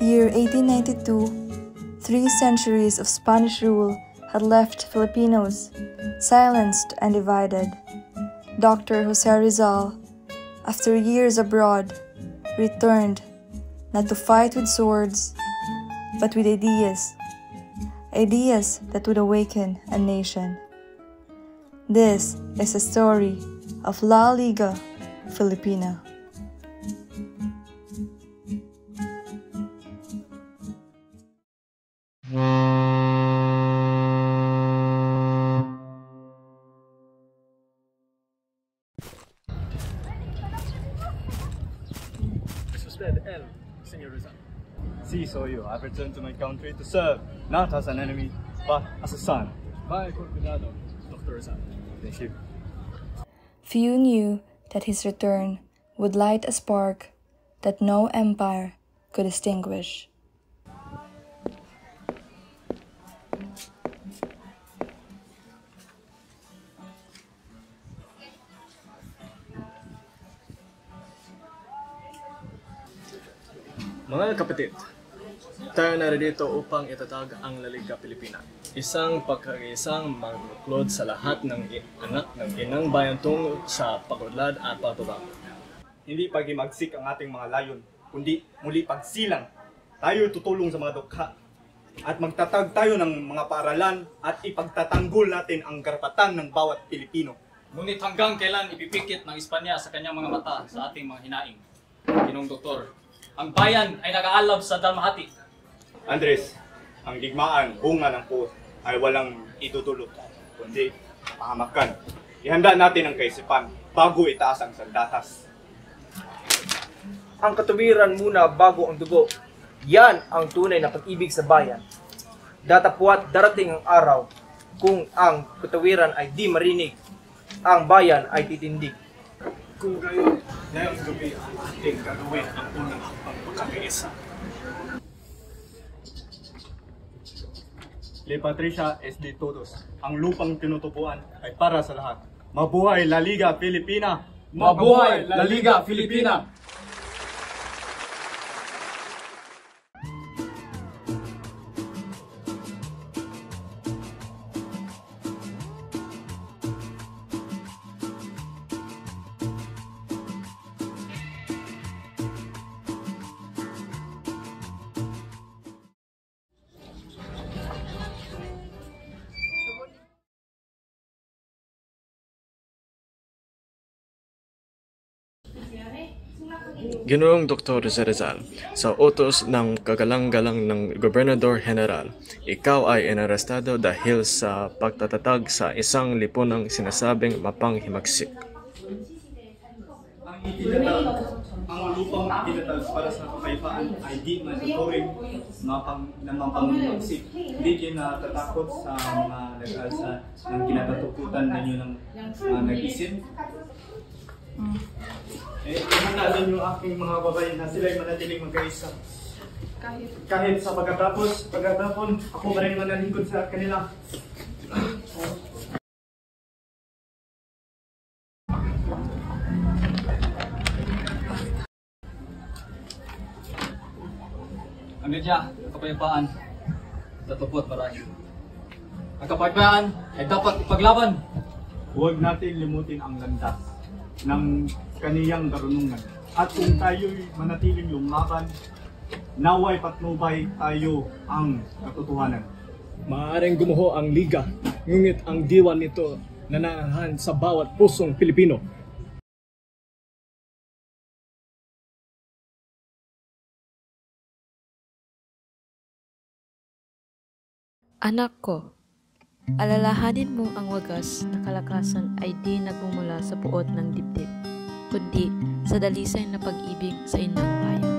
Year 1892, 3 centuries of Spanish rule had left Filipinos silenced and divided. Dr. Jose Rizal, after years abroad, returned not to fight with swords, but with ideas that would awaken a nation. This is the story of La Liga Filipina. El, Senor Rizal. Si, so you. I've returned to my country to serve, not as an enemy, but as a son. Vaya con cuidado, Dr. Rizal. Thank you. Few knew that his return would light a spark that no empire could extinguish. Mga kapatid, tayo narito upang itatag ang La Liga Filipina. Isang pagkakaisang magbuklod sa lahat ng anak ng inang bayan tungo sa pag-unlad at pagbabago. Hindi paghimagsik ang ating mga layon, kundi muli pagsilang. Tayo tutulong sa mga dukha at magtatag tayo ng mga paaralan at ipagtatanggol natin ang karapatan ng bawat Pilipino. Ngunit hanggang kailan ipipikit ng Espanya sa kanyang mga mata sa ating mga hinaing? Ginong Doktor, ang bayan ay nag-aalab sa dalmahati. Andres, ang digmaan, bunga ng puot ay walang itutulot, kundi pahamakan. Ihanda natin ang kaisipan bago itaas ang sandatas. Ang katuwiran muna bago ang dugo. Yan ang tunay na pag-ibig sa bayan. Datapwat darating ang araw kung ang katuwiran ay di marinig, ang bayan ay titindig. Kung gayon, ngayong gabi ang ating gagawin ang unang pagkakaisa. Le Patricia es de todos. Ang lupang tinutubuan ay para sa lahat. Mabuhay La Liga Filipina! Mabuhay La Liga Filipina! Ginoong Dr. Rizal, sa utos ng kagalang-galang ng Gobernador General, ikaw ay inarestado dahil sa pagtatatag sa isang lipunang sinasabing mapanghimagsik. Ang lupang itinatag para sa kapayapaan ay di matuturing na mapanghimagsik. Hindi kinatatakot sa mga nag-alsa ng kinatatukutan ninyo ng nag-isip. Ihanda din yung aking mga babae na sila'y manatiling magkaisa. Kahit sa pagkatapon, ako pa rin manalingkod sa kanila. Ang media, kapayapaan, tatupot marahil. Ang kapayapaan ay dapat ipaglaban. Huwag natin limutin ang landas ng kaniyang karunungan. At kung tayo'y manatiling lumaban, naway patnubay tayo ang katotohanan. Maaaring gumuho ang liga, ngunit ang diwan nito nananahan sa bawat pusong Pilipino. Anak ko, alalahanin mo ang wagas na kalakasan ay di nagmumula sa puot ng dibdib, kundi sa dalisay na pag-ibig sa inang bayan.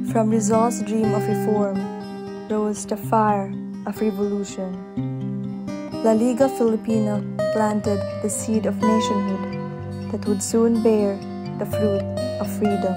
From Rizal's dream of reform rose the fire of revolution. La Liga Filipina planted the seed of nationhood that would soon bear the fruit of freedom.